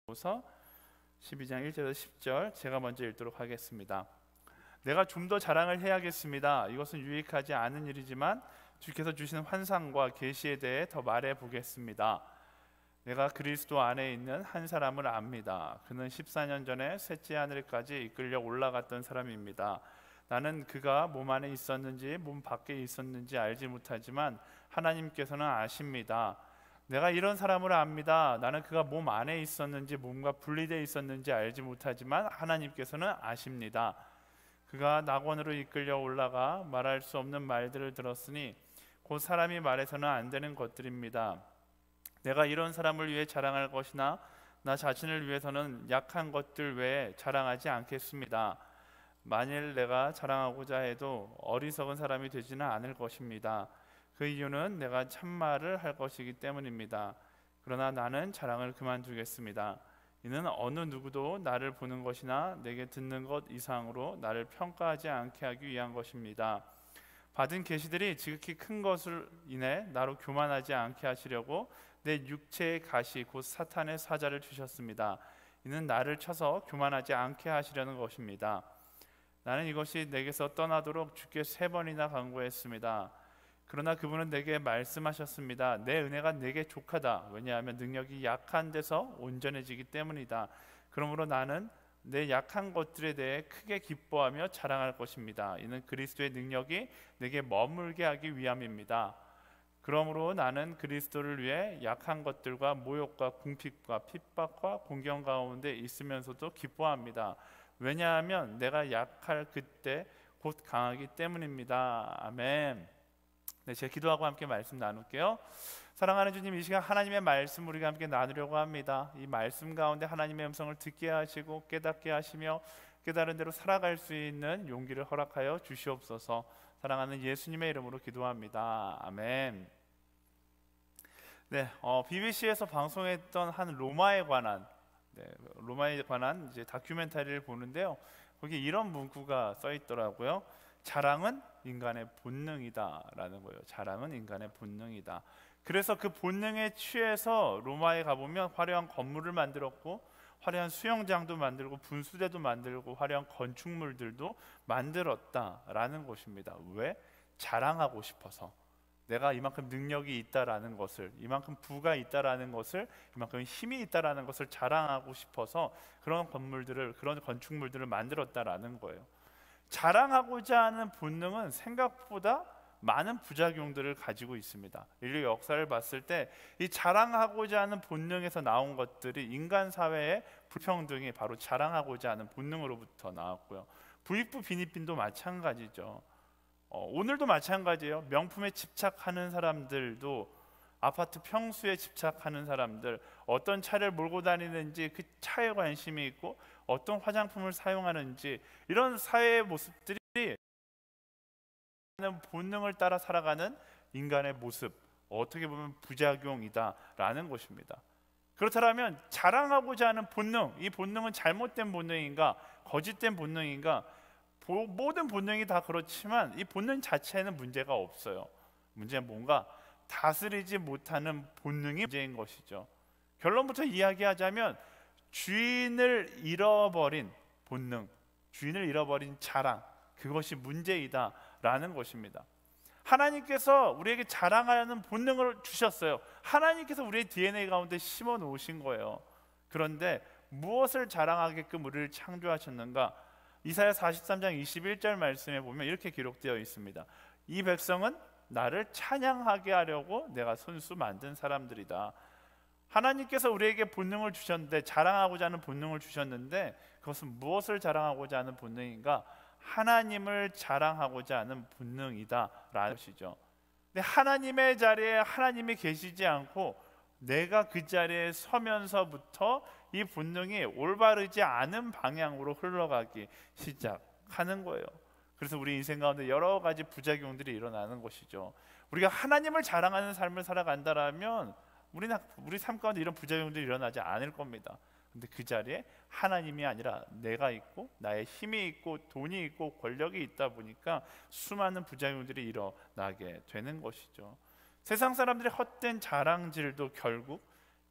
고서 12장 1절에서 10절 제가 먼저 읽도록 하겠습니다. 내가 좀 더 자랑을 해야겠습니다. 이것은 유익하지 않은 일이지만 주께서 주신 환상과 계시에 대해 더 말해 보겠습니다. 내가 그리스도 안에 있는 한 사람을 압니다. 그는 14년 전에 셋째 하늘까지 이끌려 올라갔던 사람입니다. 나는 그가 몸 안에 있었는지 몸 밖에 있었는지 알지 못하지만 하나님께서는 아십니다. 내가 이런 사람을 압니다. 나는 그가 몸 안에 있었는지 몸과 분리되어 있었는지 알지 못하지만 하나님께서는 아십니다. 그가 낙원으로 이끌려 올라가 말할 수 없는 말들을 들었으니 곧 사람이 말해서는 안 되는 것들입니다. 내가 이런 사람을 위해 자랑할 것이나 나 자신을 위해서는 약한 것들 외에 자랑하지 않겠습니다. 만일 내가 자랑하고자 해도 어리석은 사람이 되지는 않을 것입니다. 그 이유는 내가 참말을 할 것이기 때문입니다. 그러나 나는 자랑을 그만두겠습니다. 이는 어느 누구도 나를 보는 것이나 내게 듣는 것 이상으로 나를 평가하지 않게 하기 위한 것입니다. 받은 계시들이 지극히 큰 것을 인해 나로 교만하지 않게 하시려고 내 육체의 가시 곧 사탄의 사자를 주셨습니다. 이는 나를 쳐서 교만하지 않게 하시려는 것입니다. 나는 이것이 내게서 떠나도록 주께 3번이나 간구했습니다. 그러나 그분은 내게 말씀하셨습니다. 내 은혜가 내게 족하다. 왜냐하면 능력이 약한 데서 온전해지기 때문이다. 그러므로 나는 내 약한 것들에 대해 크게 기뻐하며 자랑할 것입니다. 이는 그리스도의 능력이 내게 머물게 하기 위함입니다. 그러므로 나는 그리스도를 위해 약한 것들과 모욕과 궁핍과 핍박과 공경 가운데 있으면서도 기뻐합니다. 왜냐하면 내가 약할 그때 곧 강하기 때문입니다. 아멘. 네, 제가 기도하고 함께 말씀 나눌게요. 사랑하는 주님, 이 시간 하나님의 말씀 우리가 함께 나누려고 합니다. 이 말씀 가운데 하나님의 음성을 듣게 하시고 깨닫게 하시며 깨달은 대로 살아갈 수 있는 용기를 허락하여 주시옵소서. 사랑하는 예수님의 이름으로 기도합니다. 아멘. 네, BBC에서 방송했던 한 로마에 관한 이제 다큐멘터리를 보는데요. 거기에 이런 문구가 써 있더라고요. 자랑은 인간의 본능이다라는 거예요. 자랑은 인간의 본능이다. 그래서 그 본능에 취해서 로마에 가보면 화려한 건물을 만들었고 화려한 수영장도 만들고 분수대도 만들고 화려한 건축물들도 만들었다라는 것입니다. 왜? 자랑하고 싶어서. 내가 이만큼 능력이 있다라는 것을, 이만큼 부가 있다라는 것을, 이만큼 힘이 있다라는 것을 자랑하고 싶어서 그런 건물들을, 그런 건축물들을 만들었다라는 거예요. 자랑하고자 하는 본능은 생각보다 많은 부작용들을 가지고 있습니다. 인류 역사를 봤을 때 이 자랑하고자 하는 본능에서 나온 것들이 인간 사회의 불평등이 바로 자랑하고자 하는 본능으로부터 나왔고요. 부익부 빈익빈도 마찬가지죠. 오늘도 마찬가지예요. 명품에 집착하는 사람들도, 아파트 평수에 집착하는 사람들, 어떤 차를 몰고 다니는지 그 차에 관심이 있고 어떤 화장품을 사용하는지, 이런 사회의 모습들이 본능을 따라 살아가는 인간의 모습, 어떻게 보면 부작용이다라는 것입니다. 그렇다면 자랑하고자 하는 본능, 이 본능은 잘못된 본능인가, 거짓된 본능인가? 모든 본능이 다 그렇지만 이 본능 자체에는 문제가 없어요. 문제는 뭔가 다스리지 못하는 본능이 문제인 것이죠. 결론부터 이야기하자면 주인을 잃어버린 본능, 주인을 잃어버린 자랑, 그것이 문제이다라는 것입니다. 하나님께서 우리에게 자랑하는 본능을 주셨어요. 하나님께서 우리의 DNA 가운데 심어 놓으신 거예요. 그런데 무엇을 자랑하게끔 우리를 창조하셨는가? 이사야 43장 21절 말씀에 보면 이렇게 기록되어 있습니다. 이 백성은 나를 찬양하게 하려고 내가 손수 만든 사람들이다. 하나님께서 우리에게 본능을 주셨는데, 자랑하고자 하는 본능을 주셨는데, 그것은 무엇을 자랑하고자 하는 본능인가? 하나님을 자랑하고자 하는 본능이다라는 것이죠. 근데 하나님의 자리에 하나님이 계시지 않고 내가 그 자리에 서면서부터 이 본능이 올바르지 않은 방향으로 흘러가기 시작하는 거예요. 그래서 우리 인생 가운데 여러 가지 부작용들이 일어나는 것이죠. 우리가 하나님을 자랑하는 삶을 살아간다라면 우리 삶 가운데 이런 부작용들이 일어나지 않을 겁니다. 근데 그 자리에 하나님이 아니라 내가 있고 나의 힘이 있고 돈이 있고 권력이 있다 보니까 수많은 부작용들이 일어나게 되는 것이죠. 세상 사람들의 헛된 자랑질도 결국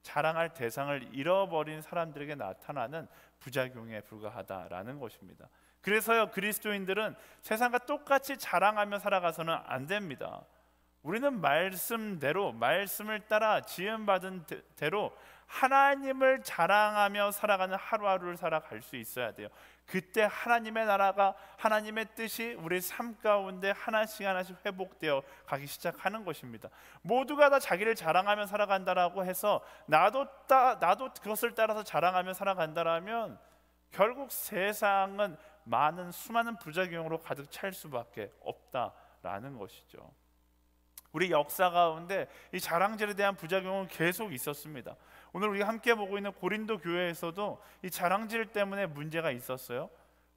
자랑할 대상을 잃어버린 사람들에게 나타나는 부작용에 불과하다라는 것입니다. 그래서요, 그리스도인들은 세상과 똑같이 자랑하며 살아가서는 안 됩니다. 우리는 말씀대로, 말씀을 따라 지음받은 대로 하나님을 자랑하며 살아가는 하루하루를 살아갈 수 있어야 돼요. 그때 하나님의 나라가, 하나님의 뜻이 우리 삶 가운데 하나씩 하나씩 회복되어 가기 시작하는 것입니다. 모두가 다 자기를 자랑하며 살아간다라고 해서 나도 그것을 따라서 자랑하며 살아간다라면 결국 세상은 수많은 부작용으로 가득 찰 수밖에 없다라는 것이죠. 우리 역사 가운데 이 자랑질에 대한 부작용은 계속 있었습니다. 오늘 우리가 함께 보고 있는 고린도 교회에서도 이 자랑질 때문에 문제가 있었어요.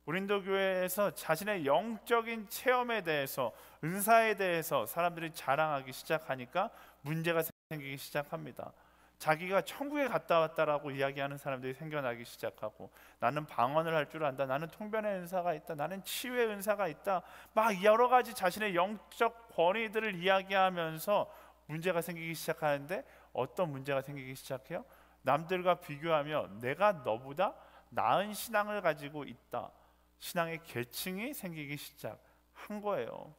고린도 교회에서 자신의 영적인 체험에 대해서, 은사에 대해서 사람들이 자랑하기 시작하니까 문제가 생기기 시작합니다. 자기가 천국에 갔다 왔다라고 이야기하는 사람들이 생겨나기 시작하고, 나는 방언을 할 줄 안다, 나는 통변의 은사가 있다, 나는 치유의 은사가 있다, 막 여러 가지 자신의 영적 권위들을 이야기하면서 문제가 생기기 시작하는데, 어떤 문제가 생기기 시작해요? 남들과 비교하며 내가 너보다 나은 신앙을 가지고 있다, 신앙의 계층이 생기기 시작한 거예요.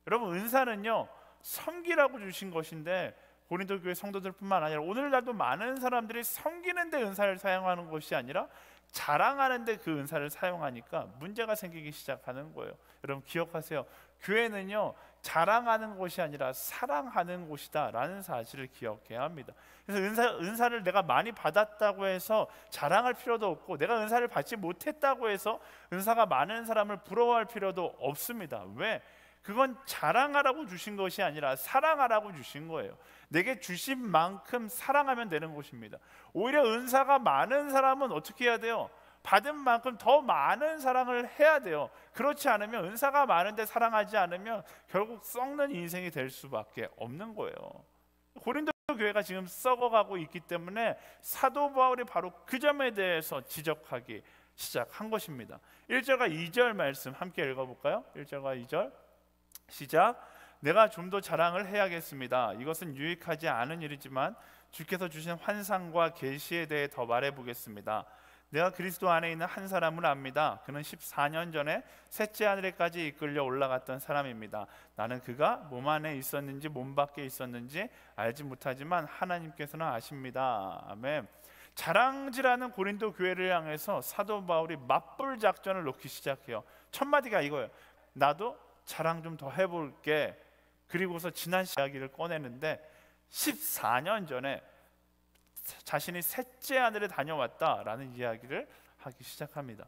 여러분, 은사는요 섬기라고 주신 것인데, 고린도 교회 성도들뿐만 아니라 오늘날도 많은 사람들이 섬기는 데 은사를 사용하는 것이 아니라 자랑하는 데 그 은사를 사용하니까 문제가 생기기 시작하는 거예요. 여러분 기억하세요. 교회는요 자랑하는 곳이 아니라 사랑하는 곳이다 라는 사실을 기억해야 합니다. 그래서 은사를 내가 많이 받았다고 해서 자랑할 필요도 없고, 내가 은사를 받지 못했다고 해서 은사가 많은 사람을 부러워할 필요도 없습니다. 왜? 그건 자랑하라고 주신 것이 아니라 사랑하라고 주신 거예요. 내게 주신 만큼 사랑하면 되는 것입니다. 오히려 은사가 많은 사람은 어떻게 해야 돼요? 받은 만큼 더 많은 사랑을 해야 돼요. 그렇지 않으면, 은사가 많은데 사랑하지 않으면 결국 썩는 인생이 될 수밖에 없는 거예요. 고린도 교회가 지금 썩어가고 있기 때문에 사도 바울이 바로 그 점에 대해서 지적하기 시작한 것입니다. 1절과 2절 말씀 함께 읽어볼까요? 1절과 2절 시작. 내가 좀 더 자랑을 해야겠습니다. 이것은 유익하지 않은 일이지만 주께서 주신 환상과 계시에 대해 더 말해보겠습니다. 내가 그리스도 안에 있는 한 사람을 압니다. 그는 14년 전에 셋째 하늘에까지 이끌려 올라갔던 사람입니다. 나는 그가 몸 안에 있었는지 몸 밖에 있었는지 알지 못하지만 하나님께서는 아십니다. 아멘. 자랑질하는 고린도 교회를 향해서 사도 바울이 맞불 작전을 놓기 시작해요. 첫 마디가 이거예요. 나도 자랑 좀 더 해볼게. 그리고서 지난 이야기를 꺼내는데 14년 전에 자신이 셋째 하늘에 다녀왔다라는 이야기를 하기 시작합니다.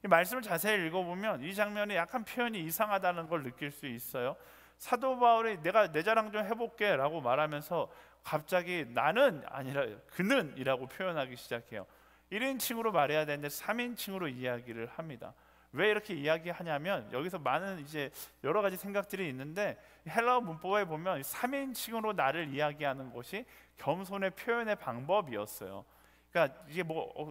이 말씀을 자세히 읽어보면 이 장면이 약간 표현이 이상하다는 걸 느낄 수 있어요. 사도 바울이 내가 내 자랑 좀 해볼게 라고 말하면서 갑자기 나는 아니라 그는 이라고 표현하기 시작해요. 1인칭으로 말해야 되는데 3인칭으로 이야기를 합니다. 왜 이렇게 이야기하냐면, 여기서 많은 이제 여러 가지 생각들이 있는데, 헬라어 문법에 보면 3인칭으로 나를 이야기하는 것이 겸손의 표현의 방법이었어요. 그러니까 이게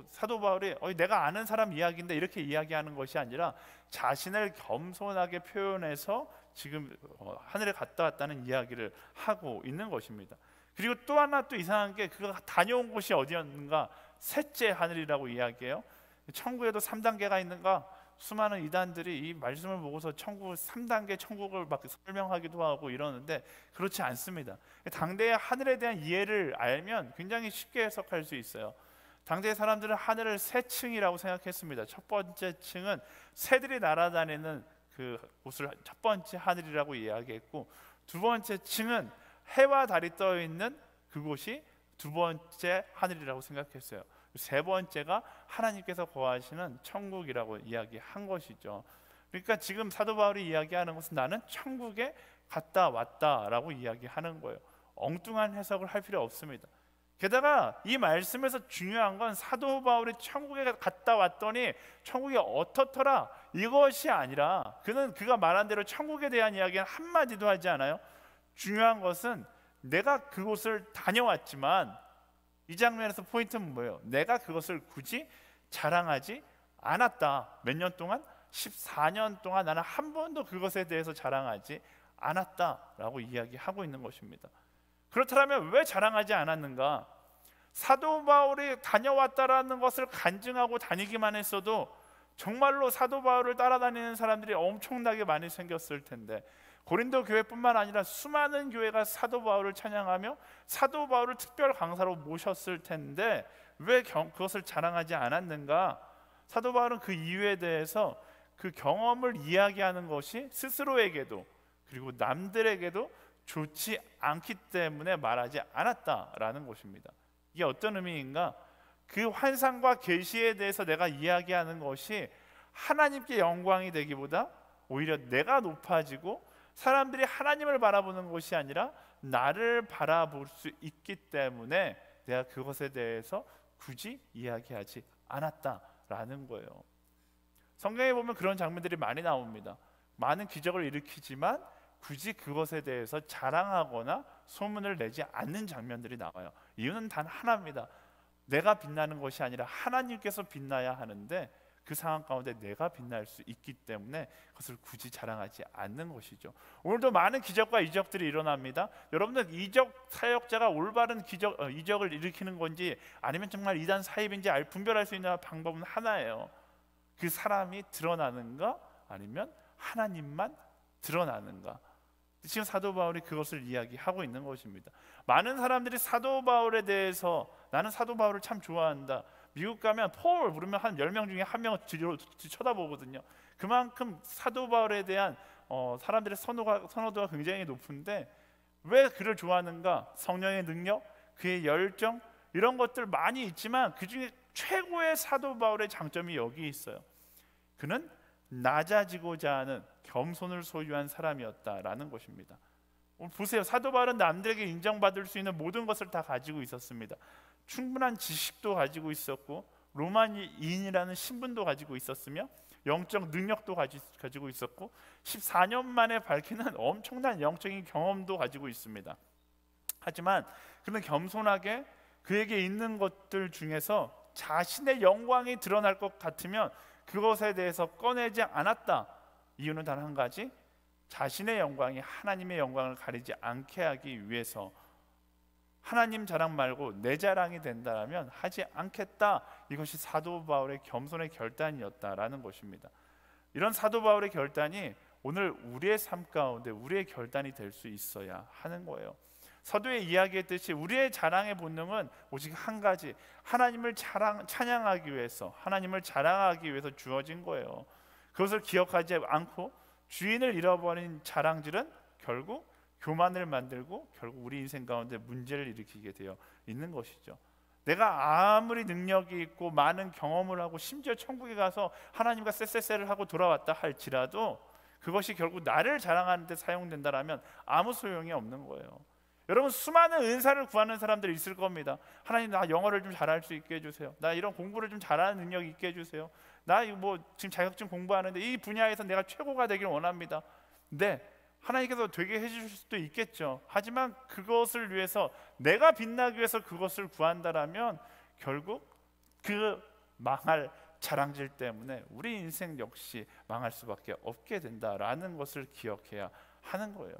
사도 바울이 내가 아는 사람 이야기인데 이렇게 이야기하는 것이 아니라 자신을 겸손하게 표현해서 지금 하늘에 갔다 왔다는 이야기를 하고 있는 것입니다. 그리고 또 하나 또 이상한 게, 그가 다녀온 곳이 어디였는가? 셋째 하늘이라고 이야기해요. 천국에도 3단계가 있는가? 수많은 이단들이 이 말씀을 보고서 천국 3단계 천국을 막 설명하기도 하고 이러는데, 그렇지 않습니다. 당대의 하늘에 대한 이해를 알면 굉장히 쉽게 해석할 수 있어요. 당대의 사람들은 하늘을 세 층이라고 생각했습니다. 첫 번째 층은 새들이 날아다니는 그 곳을 첫 번째 하늘이라고 이야기했고, 두 번째 층은 해와 달이 떠 있는 그곳이 두 번째 하늘이라고 생각했어요. 세 번째가 하나님께서 거하시는 천국이라고 이야기한 것이죠. 그러니까 지금 사도 바울이 이야기하는 것은 나는 천국에 갔다 왔다라고 이야기하는 거예요. 엉뚱한 해석을 할 필요 없습니다. 게다가 이 말씀에서 중요한 건 사도 바울이 천국에 갔다 왔더니 천국이 어떻더라 이것이 아니라, 그가 말한 대로 천국에 대한 이야기는 한마디도 하지 않아요. 중요한 것은 내가 그곳을 다녀왔지만, 이 장면에서 포인트는 뭐예요? 내가 그것을 굳이 자랑하지 않았다. 몇 년 동안? 14년 동안 나는 한 번도 그것에 대해서 자랑하지 않았다라고 이야기하고 있는 것입니다. 그렇다면 왜 자랑하지 않았는가? 사도 바울이 다녀왔다라는 것을 간증하고 다니기만 했어도 정말로 사도 바울을 따라다니는 사람들이 엄청나게 많이 생겼을 텐데, 고린도 교회뿐만 아니라 수많은 교회가 사도 바울을 찬양하며 사도 바울을 특별 강사로 모셨을 텐데 왜 그것을 자랑하지 않았는가? 사도 바울은 그 이유에 대해서 그 경험을 이야기하는 것이 스스로에게도 그리고 남들에게도 좋지 않기 때문에 말하지 않았다라는 것입니다. 이게 어떤 의미인가? 그 환상과 계시에 대해서 내가 이야기하는 것이 하나님께 영광이 되기보다 오히려 내가 높아지고 사람들이 하나님을 바라보는 것이 아니라 나를 바라볼 수 있기 때문에 내가 그것에 대해서 굳이 이야기하지 않았다라는 거예요. 성경에 보면 그런 장면들이 많이 나옵니다. 많은 기적을 일으키지만 굳이 그것에 대해서 자랑하거나 소문을 내지 않는 장면들이 나와요. 이유는 단 하나입니다. 내가 빛나는 것이 아니라 하나님께서 빛나야 하는데 그 상황 가운데 내가 빛날 수 있기 때문에 그것을 굳이 자랑하지 않는 것이죠. 오늘도 많은 기적과 이적들이 일어납니다. 여러분들 이적 사역자가 올바른 이적을 일으키는 건지 아니면 정말 이단 사입인지 분별할 수 있는 방법은 하나예요. 그 사람이 드러나는가 아니면 하나님만 드러나는가. 지금 사도 바울이 그것을 이야기하고 있는 것입니다. 많은 사람들이 사도 바울에 대해서 나는 사도 바울을 참 좋아한다. 미국 가면 폴 부르면 한 10명 중에 한 명은 쳐다보거든요. 그만큼 사도 바울에 대한 사람들의 선호도가 굉장히 높은데 왜 그를 좋아하는가? 성령의 능력, 그의 열정 이런 것들 많이 있지만 그 중에 최고의 사도 바울의 장점이 여기 있어요. 그는 낮아지고자 하는 겸손을 소유한 사람이었다라는 것입니다. 보세요. 사도 바울은 남들에게 인정받을 수 있는 모든 것을 다 가지고 있었습니다. 충분한 지식도 가지고 있었고 로마인이라는 신분도 가지고 있었으며 영적 능력도 가지고 있었고 14년 만에 밝히는 엄청난 영적인 경험도 가지고 있습니다. 하지만 그는 겸손하게 그에게 있는 것들 중에서 자신의 영광이 드러날 것 같으면 그것에 대해서 꺼내지 않았다. 이유는 단 한 가지, 자신의 영광이 하나님의 영광을 가리지 않게 하기 위해서. 하나님 자랑 말고 내 자랑이 된다면 하지 않겠다. 이것이 사도 바울의 겸손의 결단이었다라는 것입니다. 이런 사도 바울의 결단이 오늘 우리의 삶 가운데 우리의 결단이 될 수 있어야 하는 거예요. 서두에 이야기했듯이 우리의 자랑의 본능은 오직 한 가지, 하나님을 찬양하기 위해서, 하나님을 자랑하기 위해서 주어진 거예요. 그것을 기억하지 않고 주인을 잃어버린 자랑질은 결국 교만을 만들고 결국 우리 인생 가운데 문제를 일으키게 되어 있는 것이죠. 내가 아무리 능력이 있고 많은 경험을 하고 심지어 천국에 가서 하나님과 쎄쎄쎄를 하고 돌아왔다 할지라도 그것이 결국 나를 자랑하는 데 사용된다라면 아무 소용이 없는 거예요. 여러분, 수많은 은사를 구하는 사람들이 있을 겁니다. 하나님, 나 영어를 좀 잘할 수 있게 해주세요. 나 이런 공부를 좀 잘하는 능력이 있게 해주세요. 나 이거 지금 자격증 공부하는데 이 분야에서 내가 최고가 되길 원합니다. 네, 하나님께서 되게 해주실 수도 있겠죠. 하지만 그것을 위해서 내가 빛나기 위해서 그것을 구한다라면 결국 그 망할 자랑질 때문에 우리 인생 역시 망할 수밖에 없게 된다라는 것을 기억해야 하는 거예요.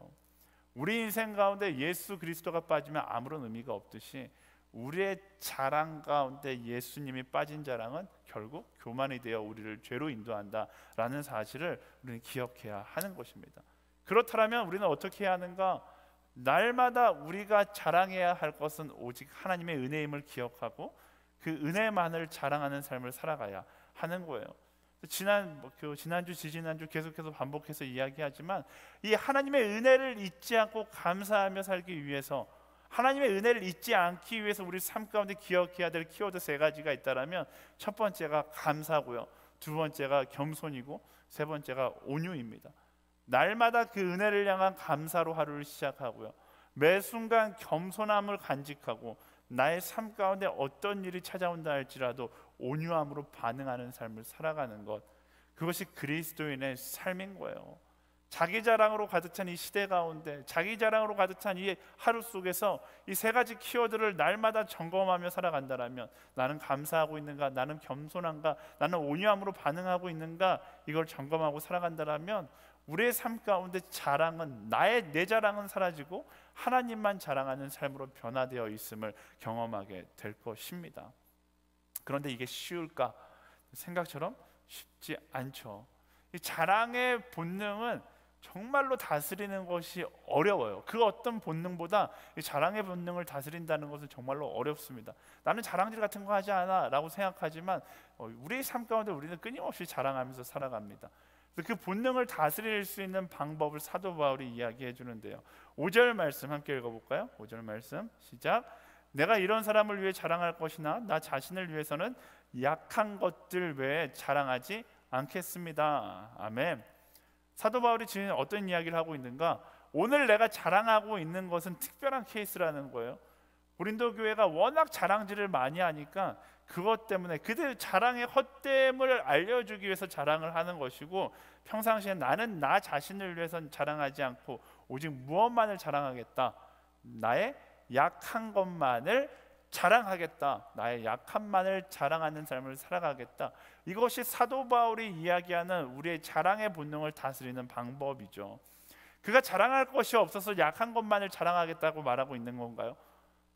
우리 인생 가운데 예수 그리스도가 빠지면 아무런 의미가 없듯이 우리의 자랑 가운데 예수님이 빠진 자랑은 결국 교만이 되어 우리를 죄로 인도한다라는 사실을 우리는 기억해야 하는 것입니다. 그렇다면 우리는 어떻게 해야 하는가? 날마다 우리가 자랑해야 할 것은 오직 하나님의 은혜임을 기억하고 그 은혜만을 자랑하는 삶을 살아가야 하는 거예요. 지난주, 지지난주 계속해서 반복해서 이야기하지만 이 하나님의 은혜를 잊지 않고 감사하며 살기 위해서, 하나님의 은혜를 잊지 않기 위해서 우리 삶 가운데 기억해야 될 키워드 3가지가 있다라면 첫 번째가 감사고요, 두 번째가 겸손이고 세 번째가 온유입니다. 날마다 그 은혜를 향한 감사로 하루를 시작하고요, 매 순간 겸손함을 간직하고 나의 삶 가운데 어떤 일이 찾아온다 할지라도 온유함으로 반응하는 삶을 살아가는 것, 그것이 그리스도인의 삶인 거예요. 자기 자랑으로 가득 찬 이 시대 가운데, 자기 자랑으로 가득 찬 이 하루 속에서 이 3가지 키워드를 날마다 점검하며 살아간다면 나는 감사하고 있는가, 나는 겸손한가, 나는 온유함으로 반응하고 있는가, 이걸 점검하고 살아간다면 우리의 삶 가운데 자랑은, 내 자랑은 사라지고 하나님만 자랑하는 삶으로 변화되어 있음을 경험하게 될 것입니다. 그런데 이게 쉬울까? 생각처럼 쉽지 않죠. 이 자랑의 본능은 정말로 다스리는 것이 어려워요. 그 어떤 본능보다 이 자랑의 본능을 다스린다는 것은 정말로 어렵습니다. 나는 자랑질 같은 거 하지 않아 라고 생각하지만 우리의 삶 가운데 우리는 끊임없이 자랑하면서 살아갑니다. 그 본능을 다스릴 수 있는 방법을 사도 바울이 이야기해 주는데요. 5절 말씀 함께 읽어볼까요? 5절 말씀 시작. 내가 이런 사람을 위해 자랑할 것이나 나 자신을 위해서는 약한 것들 외에 자랑하지 않겠습니다. 아멘. 사도 바울이 지금 어떤 이야기를 하고 있는가? 오늘 내가 자랑하고 있는 것은 특별한 케이스라는 거예요. 고린도 교회가 워낙 자랑질을 많이 하니까 그것 때문에 그들 자랑의 헛됨을 알려주기 위해서 자랑을 하는 것이고, 평상시에 나는 나 자신을 위해서는 자랑하지 않고 오직 무엇만을 자랑하겠다. 나의 약한 것만을 자랑하겠다. 나의 약함만을 자랑하는 삶을 살아가겠다. 이것이 사도 바울이 이야기하는 우리의 자랑의 본능을 다스리는 방법이죠. 그가 자랑할 것이 없어서 약한 것만을 자랑하겠다고 말하고 있는 건가요?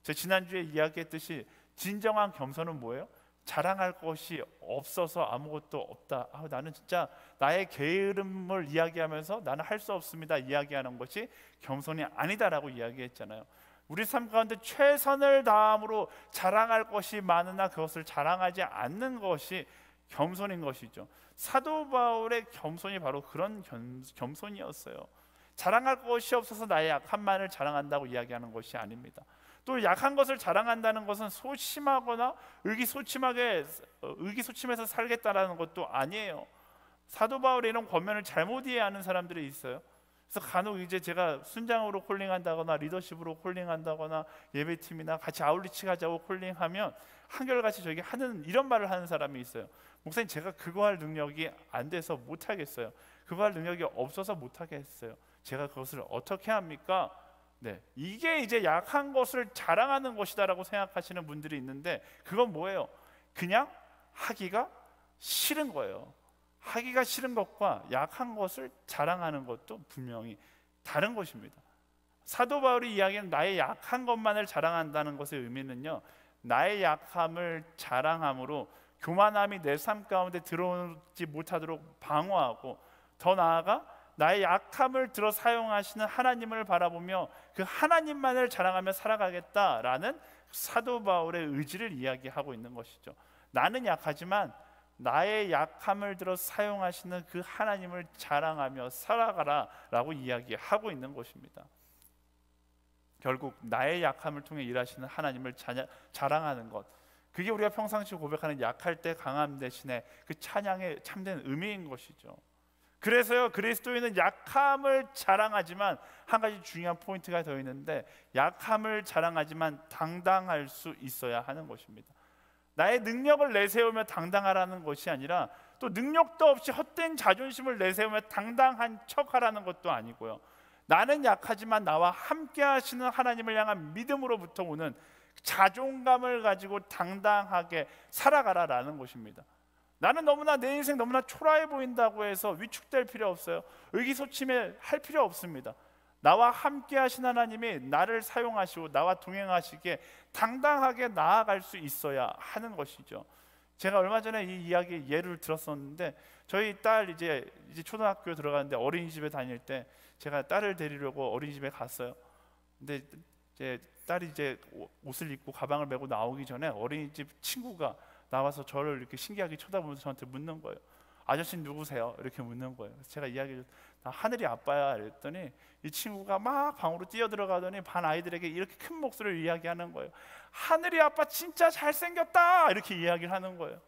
제 지난주에 이야기했듯이 진정한 겸손은 뭐예요? 자랑할 것이 없어서 아무것도 없다. 나는 진짜 나의 게으름을 이야기하면서 나는 할 수 없습니다 이야기하는 것이 겸손이 아니다라고 이야기했잖아요. 우리 삶 가운데 최선을 다함으로 자랑할 것이 많으나 그것을 자랑하지 않는 것이 겸손인 것이죠. 사도 바울의 겸손이 바로 그런 겸손이었어요. 자랑할 것이 없어서 나의 약함만을 자랑한다고 이야기하는 것이 아닙니다. 또 약한 것을 자랑한다는 것은 소심하거나 의기소침해서 살겠다라는 것도 아니에요. 사도 바울의 이런 권면을 잘못 이해하는 사람들이 있어요. 그래서 간혹 이제 제가 순장으로 콜링한다거나 리더십으로 콜링한다거나 예배팀이나 같이 아울리치 가자고 콜링하면 한결같이 저에게 하는 이런 말을 하는 사람이 있어요. 목사님, 제가 그거 할 능력이 안 돼서 못 하겠어요. 그거 할 능력이 없어서 못 하겠어요. 제가 그것을 어떻게 합니까? 네, 이게 이제 약한 것을 자랑하는 것이다라고 생각하시는 분들이 있는데, 그건 뭐예요? 그냥 하기가 싫은 거예요. 하기가 싫은 것과 약한 것을 자랑하는 것도 분명히 다른 것입니다. 사도 바울이 이야기하는 나의 약한 것만을 자랑한다는 것의 의미는요, 나의 약함을 자랑함으로 교만함이 내 삶 가운데 들어오지 못하도록 방어하고, 더 나아가 나의 약함을 들어 사용하시는 하나님을 바라보며 그 하나님만을 자랑하며 살아가겠다라는 사도 바울의 의지를 이야기하고 있는 것이죠. 나는 약하지만 나의 약함을 들어 사용하시는 그 하나님을 자랑하며 살아가라 라고 이야기하고 있는 것입니다. 결국 나의 약함을 통해 일하시는 하나님을 자랑하는 것, 그게 우리가 평상시 고백하는 약할 때 강함 대신에 그 찬양의 참된 의미인 것이죠. 그래서요, 그리스도인은 약함을 자랑하지만 한 가지 중요한 포인트가 더 있는데, 약함을 자랑하지만 당당할 수 있어야 하는 것입니다. 나의 능력을 내세우며 당당하라는 것이 아니라, 또 능력도 없이 헛된 자존심을 내세우며 당당한 척하라는 것도 아니고요, 나는 약하지만 나와 함께 하시는 하나님을 향한 믿음으로부터 오는 자존감을 가지고 당당하게 살아가라라는 것입니다. 나는 너무나 내 인생 너무나 초라해 보인다고 해서 위축될 필요 없어요. 의기소침해 할 필요 없습니다. 나와 함께 하신 하나님이 나를 사용하시고 나와 동행하시기에 당당하게 나아갈 수 있어야 하는 것이죠. 제가 얼마 전에 이 이야기 예를 들었었는데, 저희 딸 이제 초등학교에 들어가는데 어린이집에 다닐 때 제가 딸을 데리려고 어린이집에 갔어요. 근데 이제 딸이 이제 옷을 입고 가방을 메고 나오기 전에 어린이집 친구가 나와서 저를 이렇게 신기하게 쳐다보면서 저한테 묻는 거예요. 아저씨 누구세요? 이렇게 묻는 거예요. 제가 이야기를, 나 하늘이 아빠야 이랬더니 이 친구가 막 방으로 뛰어들어가더니 반 아이들에게 이렇게 큰 목소리를 이야기하는 거예요. 하늘이 아빠 진짜 잘생겼다 이렇게 이야기를 하는 거예요.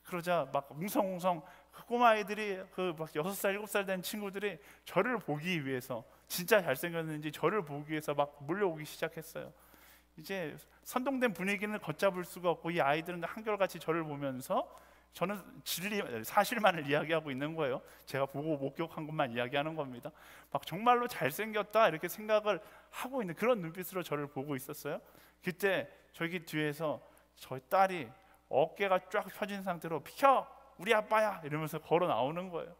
그러자 막 웅성웅성 그 꼬마 아이들이 그 막 6살 7살 된 친구들이 저를 보기 위해서, 진짜 잘생겼는지 저를 보기 위해서 막 몰려오기 시작했어요. 이제 선동된 분위기는 걷잡을 수가 없고 이 아이들은 한결같이 저를 보면서 저는 사실만을 이야기하고 있는 거예요. 제가 보고 목격한 것만 이야기하는 겁니다. 막 정말로 잘생겼다 이렇게 생각을 하고 있는 그런 눈빛으로 저를 보고 있었어요. 그때 저기 뒤에서 저희 딸이 어깨가 쫙 펴진 상태로 비켜 우리 아빠야 이러면서 걸어 나오는 거예요.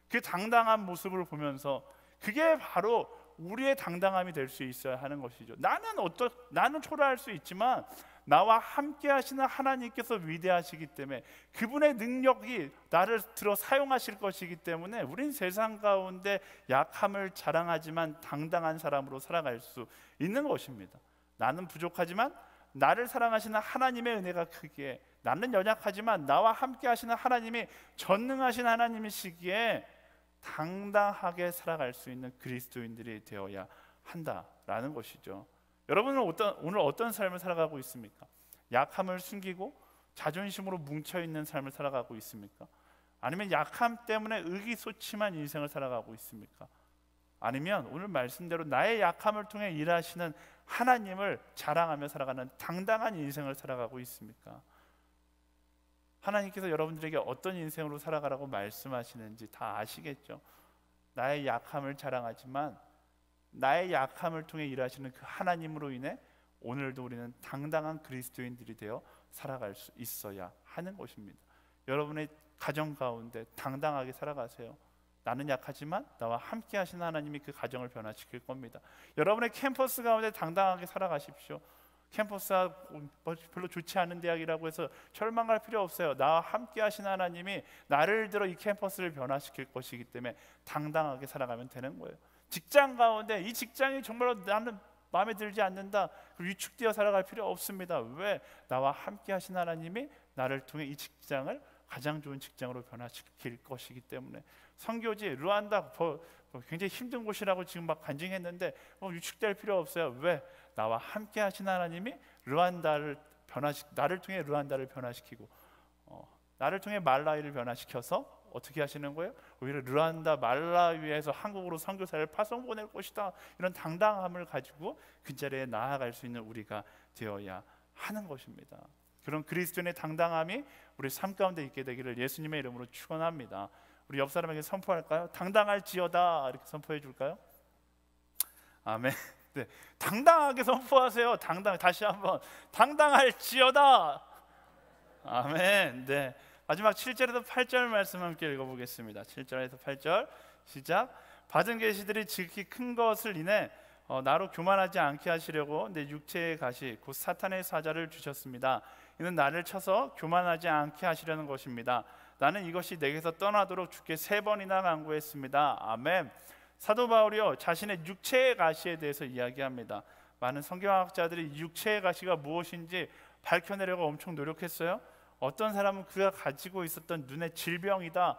그 당당한 모습을 보면서 그게 바로 우리의 당당함이 될 수 있어야 하는 것이죠. 나는 초라할 수 있지만 나와 함께 하시는 하나님께서 위대하시기 때문에 그분의 능력이 나를 들어 사용하실 것이기 때문에 우린 세상 가운데 약함을 자랑하지만 당당한 사람으로 살아갈 수 있는 것입니다. 나는 부족하지만 나를 사랑하시는 하나님의 은혜가 크기에, 나는 연약하지만 나와 함께 하시는 하나님이 전능하신 하나님이시기에 당당하게 살아갈 수 있는 그리스도인들이 되어야 한다라는 것이죠. 여러분은 오늘 어떤 삶을 살아가고 있습니까? 약함을 숨기고 자존심으로 뭉쳐있는 삶을 살아가고 있습니까? 아니면 약함 때문에 의기소침한 인생을 살아가고 있습니까? 아니면 오늘 말씀대로 나의 약함을 통해 일하시는 하나님을 자랑하며 살아가는 당당한 인생을 살아가고 있습니까? 하나님께서 여러분들에게 어떤 인생으로 살아가라고 말씀하시는지 다 아시겠죠? 나의 약함을 자랑하지만 나의 약함을 통해 일하시는 그 하나님으로 인해 오늘도 우리는 당당한 그리스도인들이 되어 살아갈 수 있어야 하는 것입니다. 여러분의 가정 가운데 당당하게 살아가세요. 나는 약하지만 나와 함께 하시는 하나님이 그 가정을 변화시킬 겁니다. 여러분의 캠퍼스 가운데 당당하게 살아가십시오. 캠퍼스가 별로 좋지 않은 대학이라고 해서 절망할 필요 없어요. 나와 함께 하시는 하나님이 나를 들어 이 캠퍼스를 변화시킬 것이기 때문에 당당하게 살아가면 되는 거예요. 직장 가운데 이 직장이 정말로 나는 마음에 들지 않는다, 위축되어 살아갈 필요 없습니다. 왜? 나와 함께 하신 하나님이 나를 통해 이 직장을 가장 좋은 직장으로 변화시킬 것이기 때문에. 선교지 르완다 굉장히 힘든 곳이라고 지금 막 간증했는데 위축될 필요 없어요. 왜? 나와 함께 하신 하나님이 나를 통해 르완다를 변화시키고 나를 통해 말라위를 변화시켜서 어떻게 하시는 거예요? 오히려 르완다 말라위에서 한국으로 선교사를 파송 보낼 것이다, 이런 당당함을 가지고 그 자리에 나아갈 수 있는 우리가 되어야 하는 것입니다. 그런 그리스도인의 당당함이 우리 삶 가운데 있게 되기를 예수님의 이름으로 축원합니다. 우리 옆 사람에게 선포할까요? 당당할지어다, 이렇게 선포해 줄까요? 아멘. 네, 당당하게 선포하세요. 다시 한번 당당할지어다. 아멘. 네, 마지막 7절에서 8절 말씀 함께 읽어보겠습니다. 7절에서 8절 시작. 받은 계시들이 지극히 큰 것을 인해 나로 교만하지 않게 하시려고 내 육체의 가시 곧 사탄의 사자를 주셨습니다. 이는 나를 쳐서 교만하지 않게 하시려는 것입니다. 나는 이것이 내게서 떠나도록 주께 3번이나 간구했습니다. 아멘. 사도 바울이요, 자신의 육체의 가시에 대해서 이야기합니다. 많은 성경학자들이 육체의 가시가 무엇인지 밝혀내려고 엄청 노력했어요. 어떤 사람은 그가 가지고 있었던 눈의 질병이다,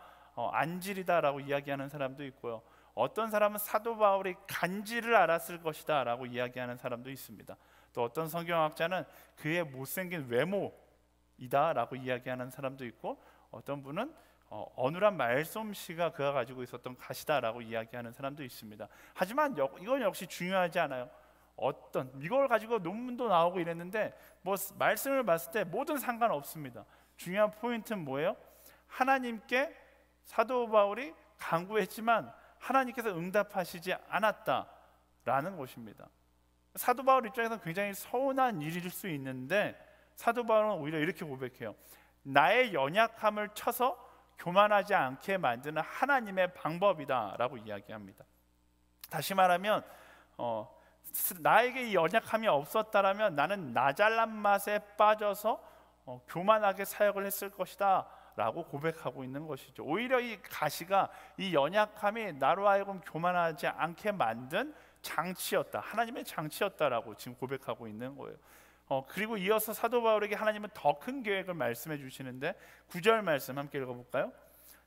안질이다라고 이야기하는 사람도 있고요. 어떤 사람은 사도 바울이 간질을 앓았을 것이다 라고 이야기하는 사람도 있습니다. 또 어떤 성경학자는 그의 못생긴 외모이다 라고 이야기하는 사람도 있고, 어떤 분은 어눌한 말솜씨가 그가 가지고 있었던 가시다라고 이야기하는 사람도 있습니다. 하지만 이건 역시 중요하지 않아요. 이걸 가지고 논문도 나오고 이랬는데 말씀을 봤을 때 뭐든 상관없습니다. 중요한 포인트는 뭐예요? 하나님께 사도 바울이 간구했지만 하나님께서 응답하시지 않았다라는 것입니다. 사도 바울 입장에서는 굉장히 서운한 일일 수 있는데 사도 바울은 오히려 이렇게 고백해요. 나의 연약함을 쳐서 교만하지 않게 만드는 하나님의 방법이다 라고 이야기합니다. 다시 말하면 나에게 이 연약함이 없었다라면 나는 나 잘난 맛에 빠져서 교만하게 사역을 했을 것이다 라고 고백하고 있는 것이죠. 오히려 이 가시가, 이 연약함이 나로 하여금 교만하지 않게 만든 장치였다, 하나님의 장치였다라고 지금 고백하고 있는 거예요. 그리고 이어서 사도 바울에게 하나님은 더 큰 계획을 말씀해 주시는데 9절 말씀 함께 읽어볼까요?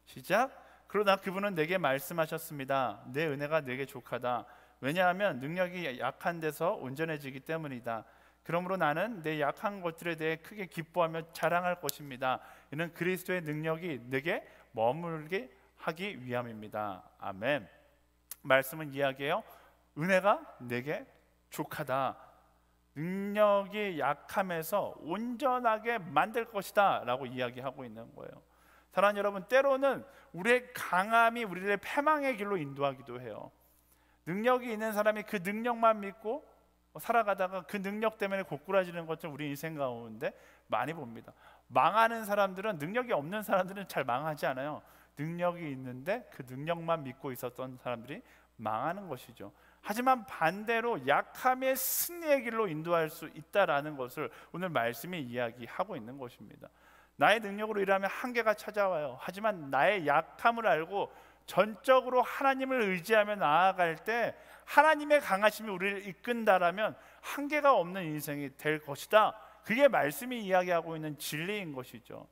시작. 그러나 그분은 내게 말씀하셨습니다. 내 은혜가 내게 족하다. 왜냐하면 능력이 약한 데서 온전해지기 때문이다. 그러므로 나는 내 약한 것들에 대해 크게 기뻐하며 자랑할 것입니다. 이는 그리스도의 능력이 내게 머물게 하기 위함입니다. 아멘. 말씀은 이야기해요. 은혜가 내게 족하다. 능력이 약함에서 온전하게 만들 것이다 라고 이야기하고 있는 거예요. 사랑하는 여러분, 때로는 우리의 강함이 우리를 패망의 길로 인도하기도 해요. 능력이 있는 사람이 그 능력만 믿고 살아가다가 그 능력 때문에 고꾸라지는 것을 우리 인생 가운데 많이 봅니다. 망하는 사람들은, 능력이 없는 사람들은 잘 망하지 않아요. 능력이 있는데 그 능력만 믿고 있었던 사람들이 망하는 것이죠. 하지만 반대로 약함의 승리의 길로 인도할 수 있다라는 것을 오늘 말씀이 이야기하고 있는 것입니다. 나의 능력으로 일하면 한계가 찾아와요. 하지만 나의 약함을 알고 전적으로 하나님을 의지하며 나아갈 때 하나님의 강하심이 우리를 이끈다라면 한계가 없는 인생이 될 것이다. 그게 말씀이 이야기하고 있는 진리인 것이죠.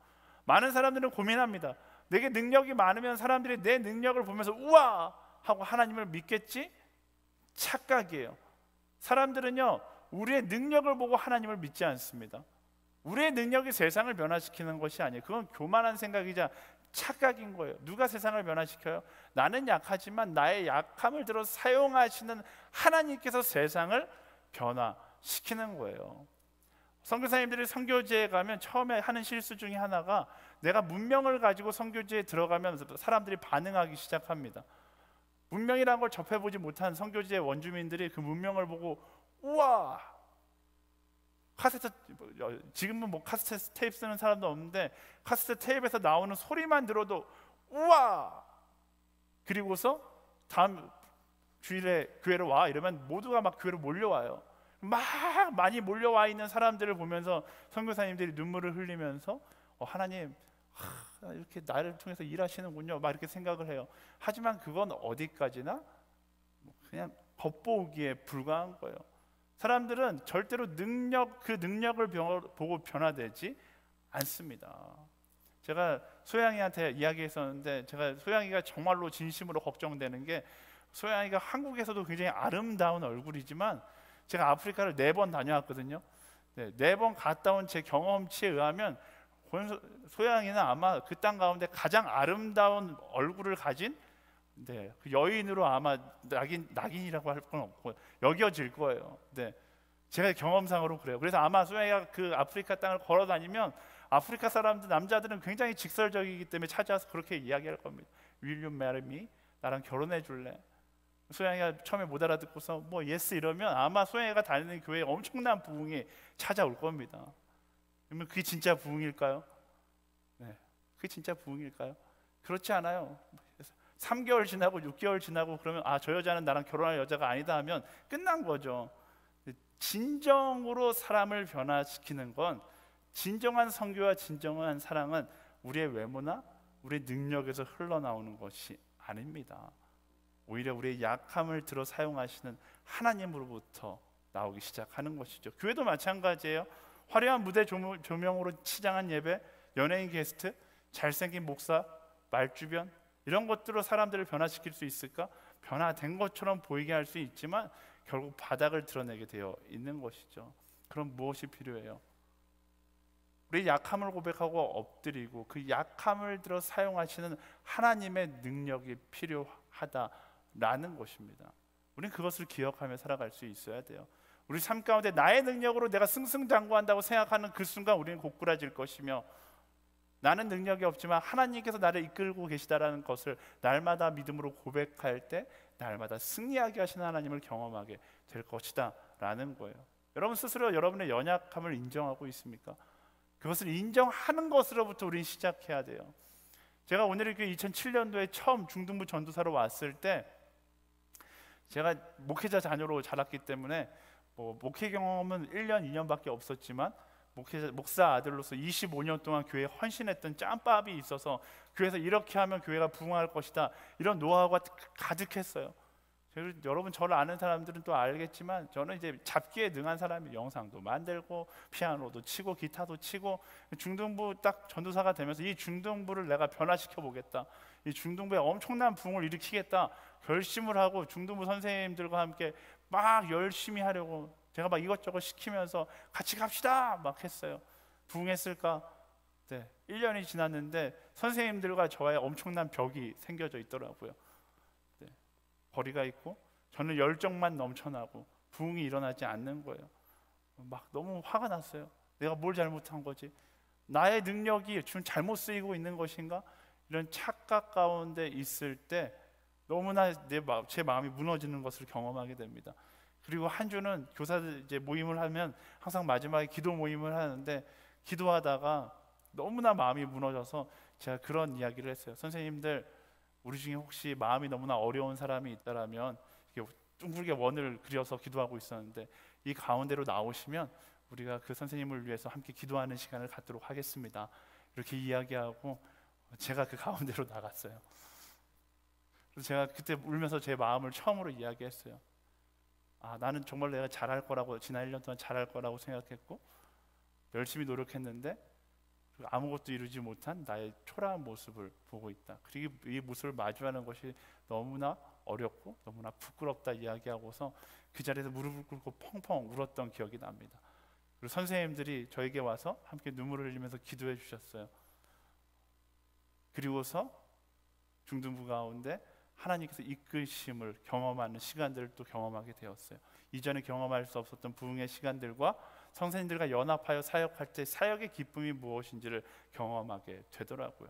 많은 사람들은 고민합니다. 내게 능력이 많으면 사람들이 내 능력을 보면서 우와 하고 하나님을 믿겠지? 착각이에요. 사람들은요, 우리의 능력을 보고 하나님을 믿지 않습니다. 우리의 능력이 세상을 변화시키는 것이 아니에요. 그건 교만한 생각이자 착각인 거예요. 누가 세상을 변화시켜요? 나는 약하지만 나의 약함을 들어 사용하시는 하나님께서 세상을 변화시키는 거예요. 선교사님들이 선교지에 가면 처음에 하는 실수 중에 하나가 내가 문명을 가지고 선교지에 들어가면 사람들이 반응하기 시작합니다. 문명이라는 걸 접해보지 못한 선교지의 원주민들이 그 문명을 보고 우와, 카세트, 지금은 뭐 카세트 테이프 쓰는 사람도 없는데 카세트 테이프에서 나오는 소리만 들어도 우와, 그리고서 다음 주일에 교회로 와 이러면 모두가 막 교회로 몰려와요. 막 많이 몰려와 있는 사람들을 보면서 선교사님들이 눈물을 흘리면서 하나님 이렇게 나를 통해서 일하시는군요 막 이렇게 생각을 해요. 하지만 그건 어디까지나 그냥 겉보기에 불과한 거예요. 사람들은 절대로 그 능력을 보고 변화되지 않습니다. 제가 소양이한테 이야기했었는데 제가 소양이가 정말로 진심으로 걱정되는 게 소양이가 한국에서도 굉장히 아름다운 얼굴이지만 제가 아프리카를 4번 다녀왔거든요. 4번 갔다 온 제 경험치에 의하면 소양이는 아마 그 땅 가운데 가장 아름다운 얼굴을 가진 그 여인으로 아마 낙인이라고 할 건 없고 여겨질 거예요. 제가 경험상으로 그래요. 그래서 아마 소양이가 그 아프리카 땅을 걸어 다니면 아프리카 사람들 남자들은 굉장히 직설적이기 때문에 찾아와서 그렇게 이야기할 겁니다. Will you marry me? 나랑 결혼해 줄래? 소양이가 처음에 못 알아듣고서 뭐 예스 이러면 아마 소양이가 다니는 교회에 엄청난 부흥이 찾아올 겁니다. 그러면 그게 진짜 부흥일까요? 네, 그게 진짜 부흥일까요? 그렇지 않아요. 3개월 지나고 6개월 지나고 그러면 저 여자는 나랑 결혼할 여자가 아니다 하면 끝난 거죠. 진정으로 사람을 변화시키는 건 진정한 선교와 진정한 사랑은 우리의 외모나 우리의 능력에서 흘러나오는 것이 아닙니다. 오히려 우리의 약함을 들어 사용하시는 하나님으로부터 나오기 시작하는 것이죠. 교회도 마찬가지예요. 화려한 무대 조명으로 치장한 예배, 연예인 게스트, 잘생긴 목사, 말주변 이런 것들로 사람들을 변화시킬 수 있을까? 변화된 것처럼 보이게 할 수 있지만 결국 바닥을 드러내게 되어 있는 것이죠. 그럼 무엇이 필요해요? 우리 약함을 고백하고 엎드리고 그 약함을 들어 사용하시는 하나님의 능력이 필요하다라는 것입니다. 우리는 그것을 기억하며 살아갈 수 있어야 돼요. 우리 삶 가운데 나의 능력으로 내가 승승장구한다고 생각하는 그 순간 우리는 고꾸라질 것이며 나는 능력이 없지만 하나님께서 나를 이끌고 계시다라는 것을 날마다 믿음으로 고백할 때 날마다 승리하게 하시는 하나님을 경험하게 될 것이다 라는 거예요. 여러분 스스로 여러분의 연약함을 인정하고 있습니까? 그것을 인정하는 것으로부터 우리는 시작해야 돼요. 제가 오늘 2007년도에 처음 중등부 전도사로 왔을 때 제가 목회자 자녀로 자랐기 때문에 목회 경험은 1년, 2년밖에 없었지만 목사 아들로서 25년 동안 교회에 헌신했던 짬밥이 있어서 교회에서 이렇게 하면 교회가 부흥할 것이다 이런 노하우가 가득했어요. 여러분 저를 아는 사람들은 또 알겠지만 저는 이제 잡기에 능한 사람이 영상도 만들고 피아노도 치고 기타도 치고 중등부 딱 전도사가 되면서 이 중등부를 내가 변화시켜 보겠다, 이 중등부에 엄청난 부흥을 일으키겠다 결심을 하고 중등부 선생님들과 함께 막 열심히 하려고 제가 막 이것저것 시키면서 같이 갑시다 막 했어요. 부흥했을까? 네, 1년이 지났는데 선생님들과 저와의 엄청난 벽이 생겨져 있더라고요. 네, 거리가 있고 저는 열정만 넘쳐나고 부흥이 일어나지 않는 거예요. 막 너무 화가 났어요. 내가 뭘 잘못한 거지? 나의 능력이 지금 잘못 쓰이고 있는 것인가? 이런 착각 가운데 있을 때 너무나 제 마음이 무너지는 것을 경험하게 됩니다. 그리고 한 주는 교사들 이제 모임을 하면 항상 마지막에 기도 모임을 하는데 기도하다가 너무나 마음이 무너져서 제가 그런 이야기를 했어요. 선생님들, 우리 중에 혹시 마음이 너무나 어려운 사람이 있다라면 둥글게 원을 그려서 기도하고 있었는데 이 가운데로 나오시면 우리가 그 선생님을 위해서 함께 기도하는 시간을 갖도록 하겠습니다. 이렇게 이야기하고 제가 그 가운데로 나갔어요. 그래서 제가 그때 울면서 제 마음을 처음으로 이야기했어요. 나는 정말 내가 잘할 거라고, 지난 1년 동안 잘할 거라고 생각했고 열심히 노력했는데 아무것도 이루지 못한 나의 초라한 모습을 보고 있다. 그리고 이 모습을 마주하는 것이 너무나 어렵고 너무나 부끄럽다 이야기하고서 그 자리에서 무릎을 꿇고 펑펑 울었던 기억이 납니다. 그리고 선생님들이 저에게 와서 함께 눈물을 흘리면서 기도해 주셨어요. 그리고서 중등부 가운데 하나님께서 이끄심을 경험하는 시간들을 또 경험하게 되었어요. 이전에 경험할 수 없었던 부흥의 시간들과 성도님들과 연합하여 사역할 때 사역의 기쁨이 무엇인지를 경험하게 되더라고요.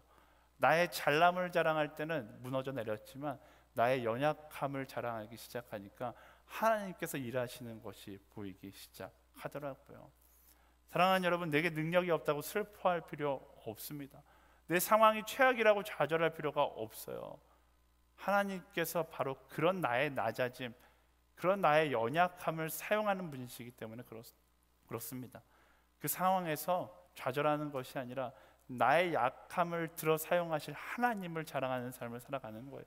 나의 잘남을 자랑할 때는 무너져 내렸지만 나의 연약함을 자랑하기 시작하니까 하나님께서 일하시는 것이 보이기 시작하더라고요. 사랑하는 여러분, 내게 능력이 없다고 슬퍼할 필요 없습니다. 내 상황이 최악이라고 좌절할 필요가 없어요. 하나님께서 바로 그런 나의 낮아짐, 그런 나의 연약함을 사용하는 분이시기 때문에 그렇습니다. 그 상황에서 좌절하는 것이 아니라 나의 약함을 들어 사용하실 하나님을 자랑하는 삶을 살아가는 거예요.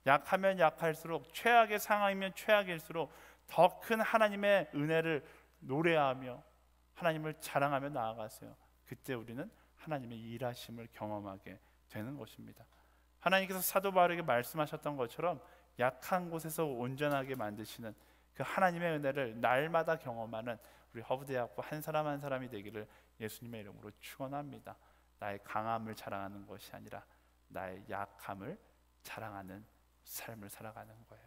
약하면 약할수록, 최악의 상황이면 최악일수록 더 큰 하나님의 은혜를 노래하며 하나님을 자랑하며 나아가세요. 그때 우리는 하나님의 일하심을 경험하게 되는 것입니다. 하나님께서 사도 바울에게 말씀하셨던 것처럼 약한 곳에서 온전하게 만드시는 그 하나님의 은혜를 날마다 경험하는 우리 허브대학교 한 사람 한 사람이 되기를 예수님의 이름으로 축원합니다. 나의 강함을 자랑하는 것이 아니라 나의 약함을 자랑하는 삶을 살아가는 거예요.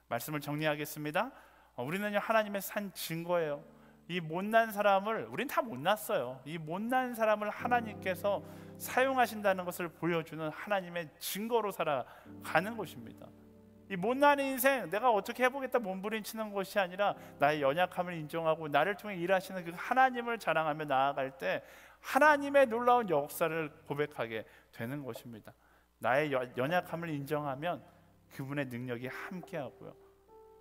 말씀을 정리하겠습니다. 우리는요, 하나님의 산 증거예요. 이 못난 사람을, 우린 다 못났어요. 이 못난 사람을 하나님께서 사용하신다는 것을 보여주는 하나님의 증거로 살아가는 것입니다. 이 못난 인생, 내가 어떻게 해보겠다 몸부림치는 것이 아니라 나의 연약함을 인정하고 나를 통해 일하시는 그 하나님을 자랑하며 나아갈 때 하나님의 놀라운 역사를 고백하게 되는 것입니다. 나의 연약함을 인정하면 그분의 능력이 함께하고요,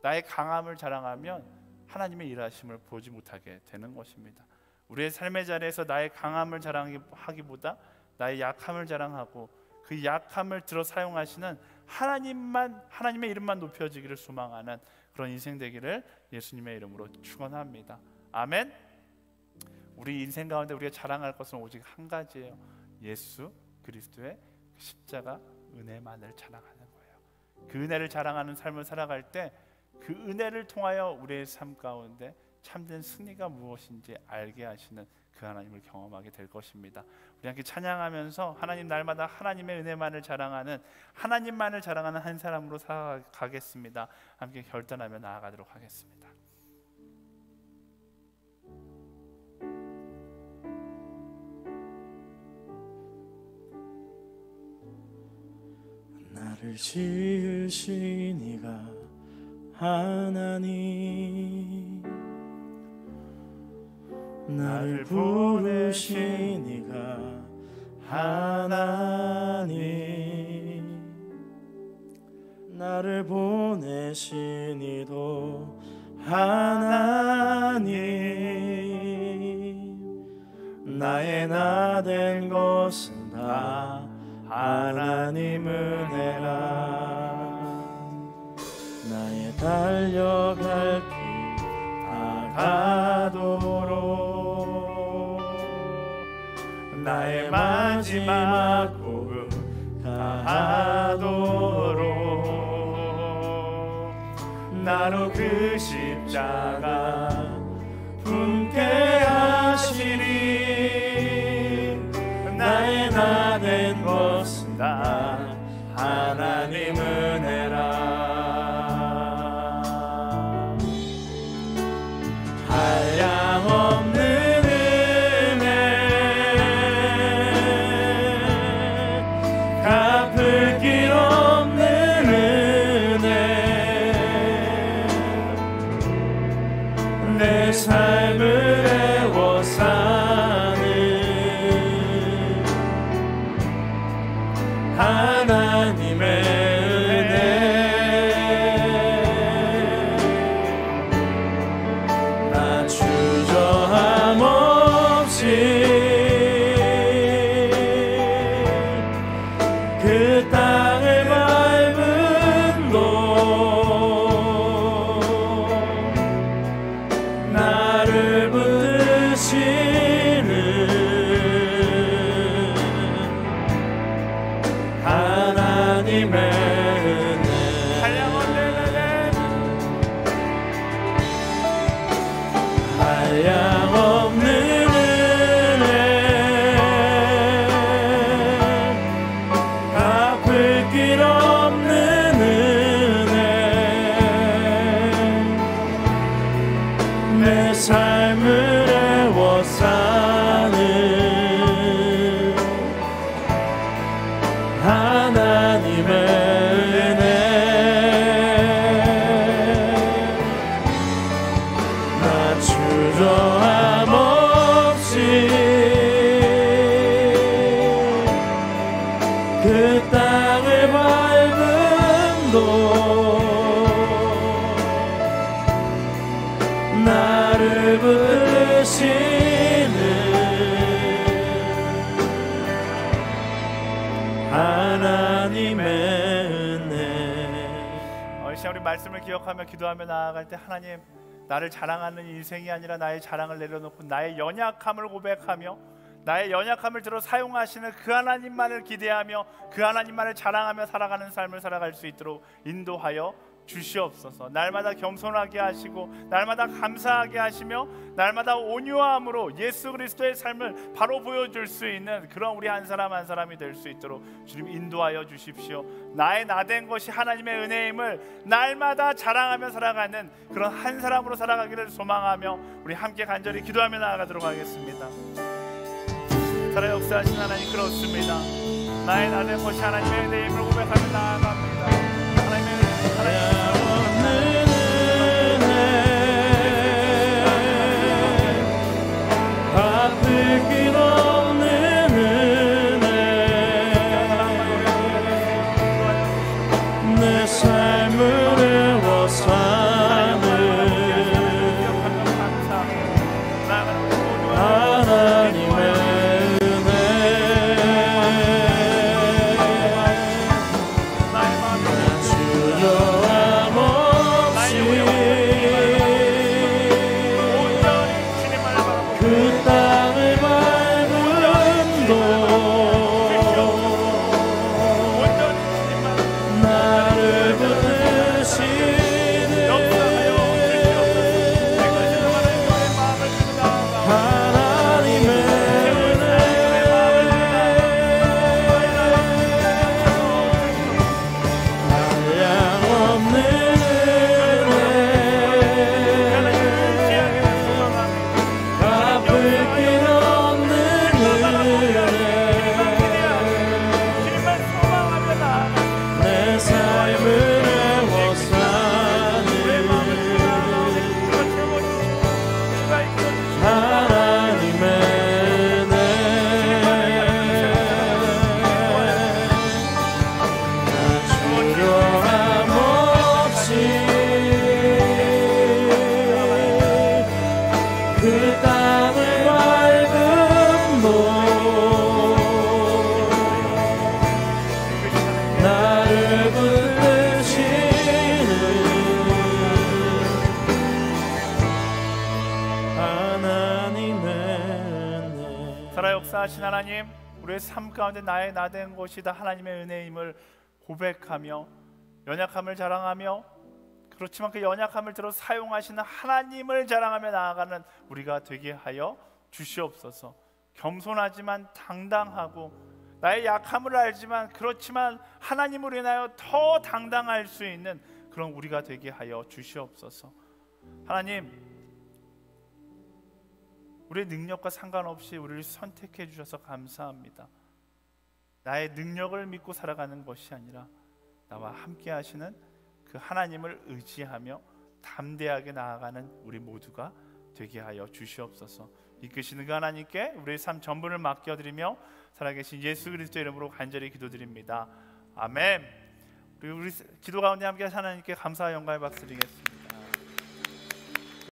나의 강함을 자랑하면 하나님의 일하심을 보지 못하게 되는 것입니다. 우리의 삶의 자리에서 나의 강함을 자랑하기보다 나의 약함을 자랑하고 그 약함을 들어 사용하시는 하나님의 이름만 높여지기를 소망하는 그런 인생 되기를 예수님의 이름으로 축원합니다. 아멘. 우리 인생 가운데 우리가 자랑할 것은 오직 한 가지예요. 예수 그리스도의 십자가 은혜만을 자랑하는 거예요. 그 은혜를 자랑하는 삶을 살아갈 때 그 은혜를 통하여 우리의 삶 가운데 참된 승리가 무엇인지 알게 하시는 그 하나님을 경험하게 될 것입니다. 우리 함께 찬양하면서 하나님, 날마다 하나님의 은혜만을 자랑하는, 하나님만을 자랑하는 한 사람으로 살아가겠습니다. 함께 결단하며 나아가도록 하겠습니다. 나를 지으신 이가 하나님, 나를 부르신 이가 하나님, 나를 보내신 이도 하나님, 나의 나 된 것은 다 하나님 은혜라. 나의 달려갈 길 다가도록, 나의 마지막 복음 다하도록, 나로 그 십자가 품게 하시리. 나의 나 된 것은 다 하나님 은혜라. 한량없는 은혜, 갚을 길 없는 은혜, 내 삶을 애워 사는 하나님의 은혜. 그 땅을 밟은 곳 나를 붙드시는 하나님의 한량없는 은혜 갚을 길 없는 은혜 내 삶을 애워싸는 하나님의 은혜 나 주저함 없이 그 땅을 밟은 곳 나를 부르시는 하나님의 은혜. 이 시간 우리 말씀을 기억하며 기도하며 나아갈 때 하나님, 나를 자랑하는 인생이 아니라 나의 자랑을 내려놓고 나의 연약함을 고백하며 나의 연약함을 들어 사용하시는 그 하나님만을 기대하며 그 하나님만을 자랑하며 살아가는 삶을 살아갈 수 있도록 인도하여 주시옵소서. 날마다 겸손하게 하시고 날마다 감사하게 하시며 날마다 온유함으로 예수 그리스도의 삶을 바로 보여줄 수 있는 그런 우리 한 사람 한 사람이 될 수 있도록 주님 인도하여 주십시오. 나의 나된 것이 하나님의 은혜임을 날마다 자랑하며 살아가는 그런 한 사람으로 살아가기를 소망하며 우리 함께 간절히 기도하며 나아가도록 하겠습니다. 살아 역사하신 하나님, 그렇습니다. 나의 나된 것이 하나님의 은혜임을 고백하며 나아갑니다. 하나님의 은혜, 하나님의 갚을 길 없는 은혜 내 삶을 애워싸는 하나님의 은혜 주저함 없이 그 땅을 밟은 곳 나를 부르시는 하나님의 은혜 한량없는 내 삶을 애워싸는 하나님의 은혜 주저함 없이 그 땅을 밟은 곳 나를 부르시는 하나님의 은혜. 살아 역사하신 하나님, 우리의 삶 가운데 나의 나된 것이다 하나님의 은혜임을 고백하며 연약함을 자랑하며 그렇지만 그 연약함을 들어 사용하시는 하나님을 자랑하며 나아가는 우리가 되게 하여 주시옵소서. 겸손하지만 당당하고 나의 약함을 알지만 그렇지만 하나님으로 인하여 더 당당할 수 있는 그런 우리가 되게 하여 주시옵소서. 하나님, 우리의 능력과 상관없이 우리를 선택해 주셔서 감사합니다. 나의 능력을 믿고 살아가는 것이 아니라 나와 함께 하시는 그 하나님을 의지하며 담대하게 나아가는 우리 모두가 되게 하여 주시옵소서. 이끄시는 그 하나님께 우리의 삶 전부를 맡겨드리며 살아계신 예수 그리스도 이름으로 간절히 기도드립니다. 아멘. 우리 기도 가운데 함께 하나님께 감사와 영광의 박수 드리겠습니다.